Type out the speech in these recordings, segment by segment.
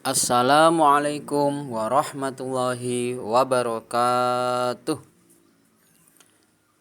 Assalamualaikum warahmatullahi wabarakatuh.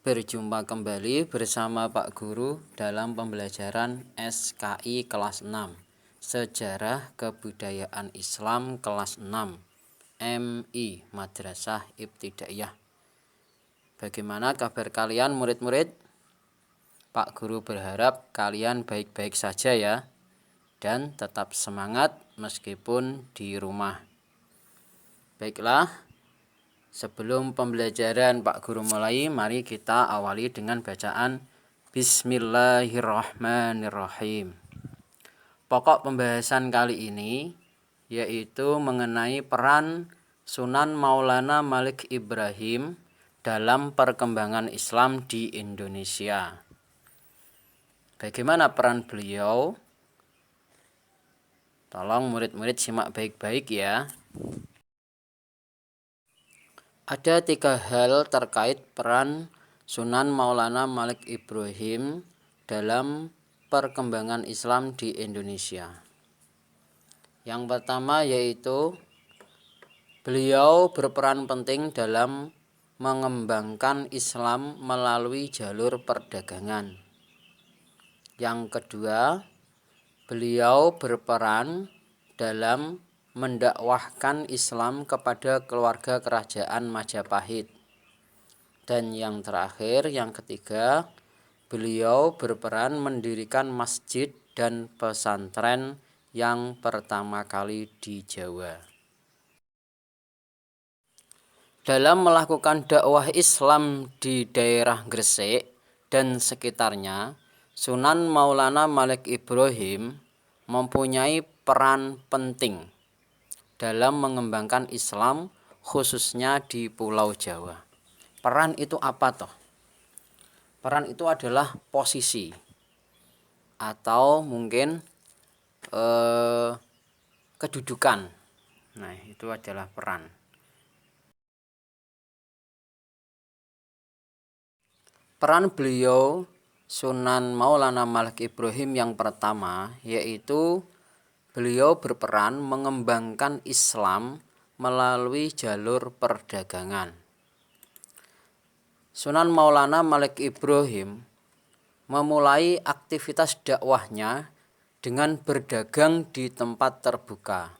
Berjumpa kembali bersama Pak Guru dalam pembelajaran SKI kelas 6 Sejarah Kebudayaan Islam kelas 6 MI Madrasah Ibtidaiyah. Bagaimana kabar kalian murid-murid? Pak Guru berharap kalian baik-baik saja ya, dan tetap semangat meskipun di rumah. Baiklah, sebelum pembelajaran Pak Guru mulai, mari kita awali dengan bacaan Bismillahirrahmanirrahim. Pokok pembahasan kali ini yaitu mengenai peran Sunan Maulana Malik Ibrahim dalam perkembangan Islam di Indonesia. Bagaimana peran beliau? Tolong murid-murid simak baik-baik ya. Ada 3 hal terkait peran Sunan Maulana Malik Ibrahim dalam perkembangan Islam di Indonesia. Yang pertama yaitu beliau berperan penting dalam mengembangkan Islam melalui jalur perdagangan. Yang kedua, beliau berperan dalam mendakwahkan Islam kepada keluarga kerajaan Majapahit. Dan yang terakhir, yang ketiga, beliau berperan mendirikan masjid dan pesantren yang pertama kali di Jawa. Dalam melakukan dakwah Islam di daerah Gresik dan sekitarnya, Sunan Maulana Malik Ibrahim mempunyai peran penting dalam mengembangkan Islam khususnya di Pulau Jawa. Peran itu apa toh? Peran itu adalah posisi atau mungkin kedudukan. Nah, itu adalah peran. Peran beliau Sunan Maulana Malik Ibrahim yang pertama yaitu beliau berperan mengembangkan Islam melalui jalur perdagangan. Sunan Maulana Malik Ibrahim memulai aktivitas dakwahnya dengan berdagang di tempat terbuka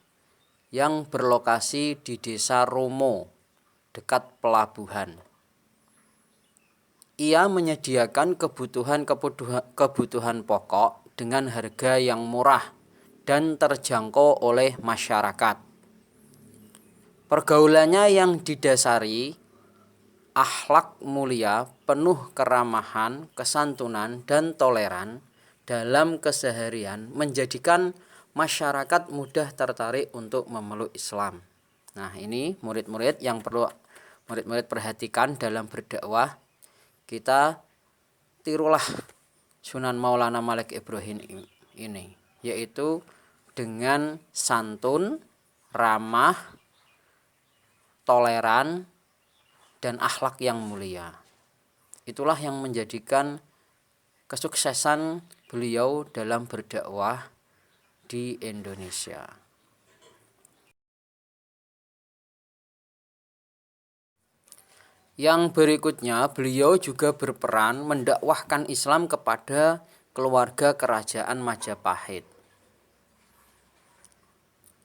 yang berlokasi di Desa Romo, dekat pelabuhan. Ia menyediakan kebutuhan pokok dengan harga yang murah dan terjangkau oleh masyarakat. Pergaulannya yang didasari akhlak mulia, penuh keramahan, kesantunan, dan toleran dalam keseharian menjadikan masyarakat mudah tertarik untuk memeluk Islam. Nah, ini murid-murid yang perlu murid-murid perhatikan dalam berdakwah. Kita tirulah Sunan Maulana Malik Ibrahim ini, yaitu dengan santun, ramah, toleran, dan akhlak yang mulia. Itulah yang menjadikan kesuksesan beliau dalam berdakwah di Indonesia. Yang berikutnya, beliau juga berperan mendakwahkan Islam kepada keluarga kerajaan Majapahit.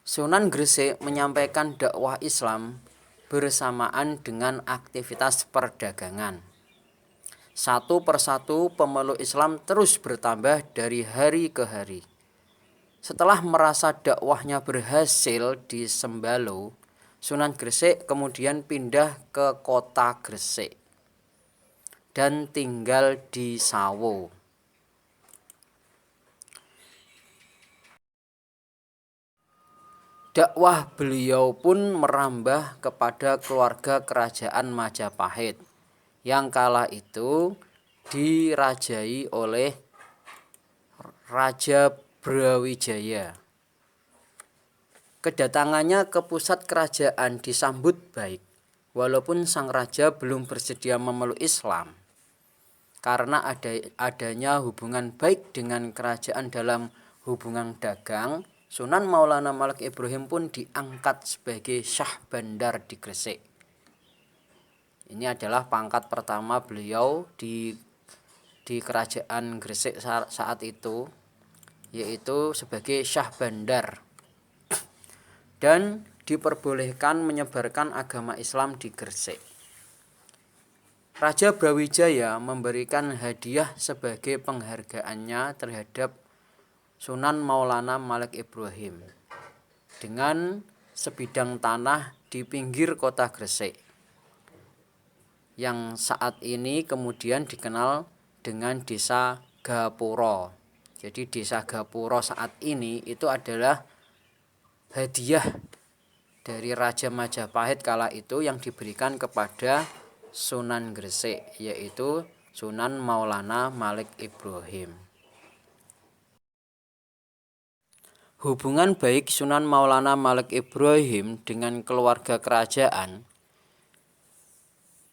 Sunan Gresik menyampaikan dakwah Islam bersamaan dengan aktivitas perdagangan. Satu persatu pemeluk Islam terus bertambah dari hari ke hari. Setelah merasa dakwahnya berhasil di Sembalo, Sunan Gresik kemudian pindah ke kota Gresik dan tinggal di Sawo. Dakwah beliau pun merambah kepada keluarga kerajaan Majapahit yang kala itu dirajai oleh Raja Brawijaya. Kedatangannya ke pusat kerajaan disambut baik, walaupun sang raja belum bersedia memeluk Islam. Karena adanya hubungan baik dengan kerajaan dalam hubungan dagang, Sunan Maulana Malik Ibrahim pun diangkat sebagai Syah Bandar di Gresik. Ini adalah pangkat pertama beliau di kerajaan Gresik saat itu, yaitu sebagai Syah Bandar, dan diperbolehkan menyebarkan agama Islam di Gresik. Raja Brawijaya memberikan hadiah sebagai penghargaannya terhadap Sunan Maulana Malik Ibrahim dengan sebidang tanah di pinggir kota Gresik, yang saat ini kemudian dikenal dengan Desa Gapura. Jadi Desa Gapura saat ini itu adalah hadiah dari Raja Majapahit kala itu yang diberikan kepada Sunan Gresik, yaitu Sunan Maulana Malik Ibrahim. Hubungan baik Sunan Maulana Malik Ibrahim dengan keluarga kerajaan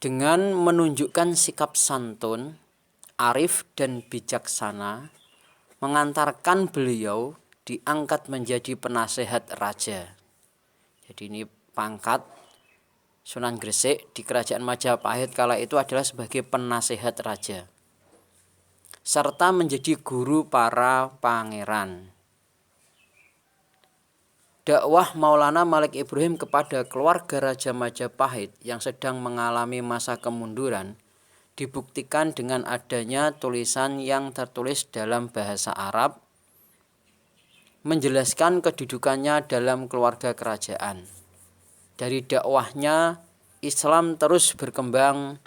dengan menunjukkan sikap santun, arif dan bijaksana mengantarkan beliau diangkat menjadi penasehat raja. Jadi ini pangkat Sunan Gresik di kerajaan Majapahit kala itu adalah sebagai penasehat raja, serta menjadi guru para pangeran. Dakwah Maulana Malik Ibrahim kepada keluarga Raja Majapahit yang sedang mengalami masa kemunduran dibuktikan dengan adanya tulisan yang tertulis dalam bahasa Arab menjelaskan kedudukannya dalam keluarga kerajaan. Dari dakwahnya, Islam terus berkembang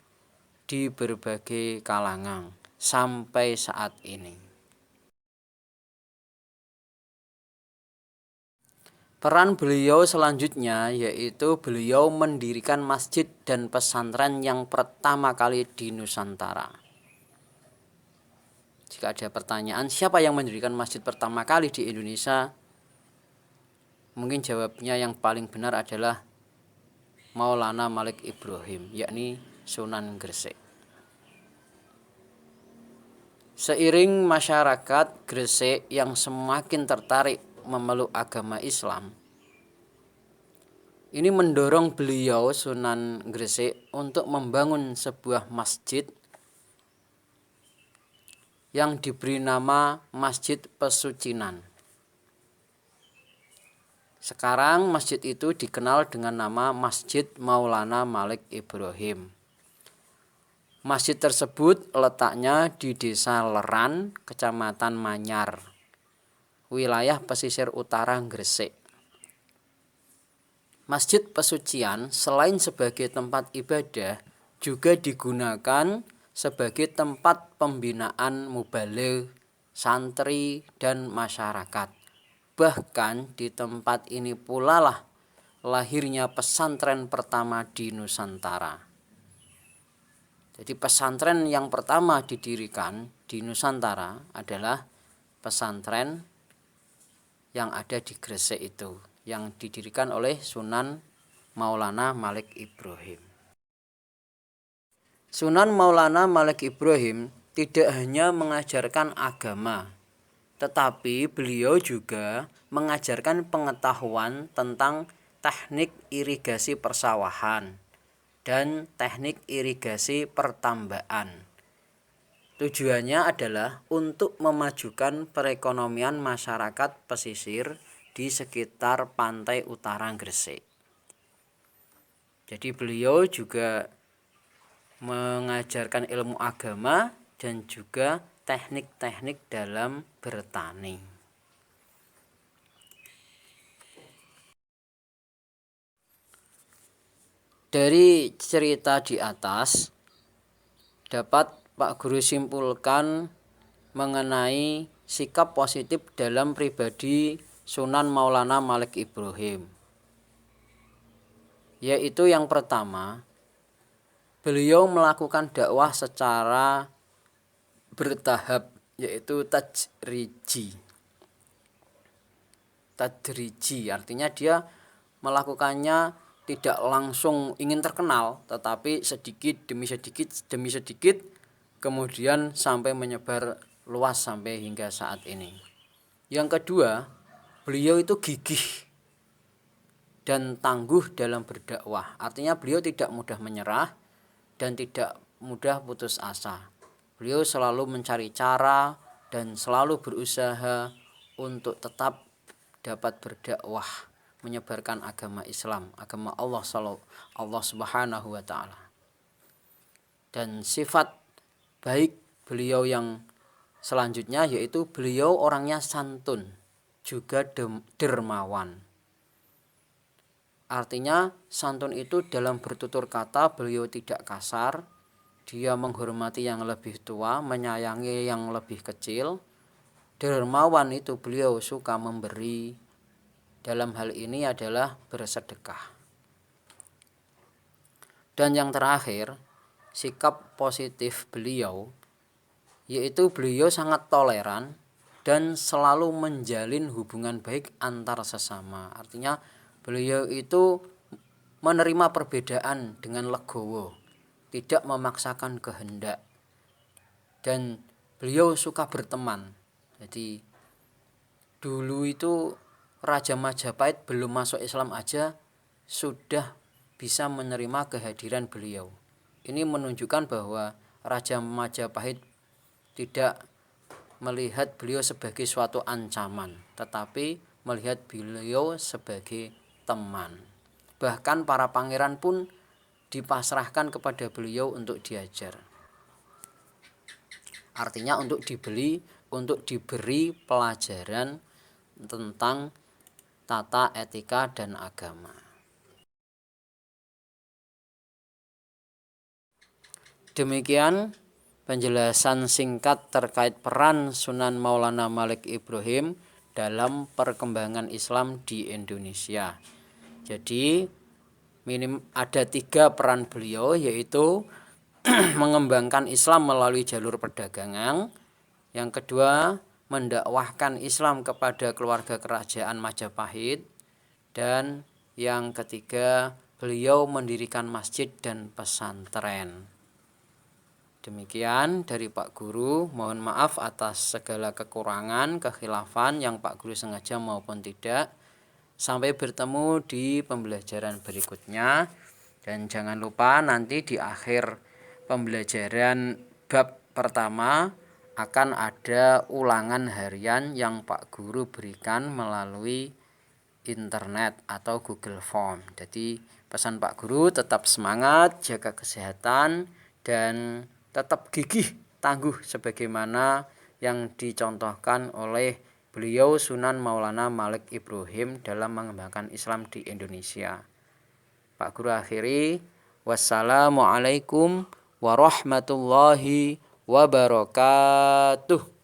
di berbagai kalangan sampai saat ini. Peran beliau selanjutnya yaitu beliau mendirikan masjid dan pesantren yang pertama kali di Nusantara. Jika ada pertanyaan siapa yang mendirikan masjid pertama kali di Indonesia, mungkin jawabnya yang paling benar adalah Maulana Malik Ibrahim, yakni Sunan Gresik. Seiring masyarakat Gresik yang semakin tertarik memeluk agama Islam, ini mendorong beliau Sunan Gresik untuk membangun sebuah masjid yang diberi nama Masjid Pesucinan. Sekarang masjid itu dikenal dengan nama Masjid Maulana Malik Ibrahim. Masjid tersebut letaknya di Desa Leran, Kecamatan Manyar, wilayah pesisir utara Gresik. Masjid Pesucian selain sebagai tempat ibadah juga digunakan sebagai tempat pembinaan mubaligh, santri, dan masyarakat. Bahkan di tempat ini pula lah lahirnya pesantren pertama di Nusantara. Jadi pesantren yang pertama didirikan di Nusantara adalah pesantren yang ada di Gresik itu, yang didirikan oleh Sunan Maulana Malik Ibrahim. Sunan Maulana Malik Ibrahim tidak hanya mengajarkan agama, tetapi beliau juga mengajarkan pengetahuan tentang teknik irigasi persawahan dan teknik irigasi pertambahan. Tujuannya adalah untuk memajukan perekonomian masyarakat pesisir di sekitar pantai utara Gresik. Jadi beliau juga mengajarkan ilmu agama dan juga teknik-teknik dalam bertani. Dari cerita di atas dapat Pak Guru simpulkan mengenai sikap positif dalam pribadi Sunan Maulana Malik Ibrahim, yaitu yang pertama, beliau melakukan dakwah secara bertahap, yaitu tadriji artinya dia melakukannya tidak langsung ingin terkenal, tetapi sedikit demi sedikit kemudian sampai menyebar luas sampai hingga saat ini. Yang kedua, beliau itu gigih dan tangguh dalam berdakwah. Artinya beliau tidak mudah menyerah dan tidak mudah putus asa. Beliau selalu mencari cara dan selalu berusaha untuk tetap dapat berdakwah, menyebarkan agama Islam, agama Allah Subhanahu wa taala. Dan sifat baik beliau yang selanjutnya yaitu beliau orangnya santun, juga dermawan. Artinya santun itu dalam bertutur kata beliau tidak kasar, dia menghormati yang lebih tua, menyayangi yang lebih kecil. Dermawan itu beliau suka memberi, dalam hal ini adalah bersedekah. Dan yang terakhir, sikap positif beliau yaitu beliau sangat toleran dan selalu menjalin hubungan baik antar sesama. Artinya beliau itu menerima perbedaan dengan legowo, tidak memaksakan kehendak, dan beliau suka berteman. Jadi dulu itu Raja Majapahit belum masuk Islam aja sudah bisa menerima kehadiran beliau. Ini menunjukkan bahwa Raja Majapahit tidak melihat beliau sebagai suatu ancaman, tetapi melihat beliau sebagai teman. Bahkan para pangeran pun dipasrahkan kepada beliau untuk diajar. Artinya untuk diberi pelajaran tentang tata etika dan agama. Demikian penjelasan singkat terkait peran Sunan Maulana Malik Ibrahim dalam perkembangan Islam di Indonesia. Jadi ada 3 peran beliau, yaitu mengembangkan Islam melalui jalur perdagangan. Yang kedua, mendakwahkan Islam kepada keluarga kerajaan Majapahit. Dan yang ketiga, beliau mendirikan masjid dan pesantren. Demikian dari Pak Guru. Mohon maaf atas segala kekurangan, kekhilafan yang Pak Guru sengaja maupun tidak. Sampai bertemu di pembelajaran berikutnya. Dan jangan lupa nanti di akhir pembelajaran bab pertama akan ada ulangan harian yang Pak Guru berikan melalui internet atau Google Form. Jadi pesan Pak Guru tetap semangat, jaga kesehatan, dan tetap gigih tangguh sebagaimana yang dicontohkan oleh beliau Sunan Maulana Malik Ibrahim dalam mengembangkan Islam di Indonesia. Pak Guru akhiri, wassalamualaikum warahmatullahi wabarakatuh.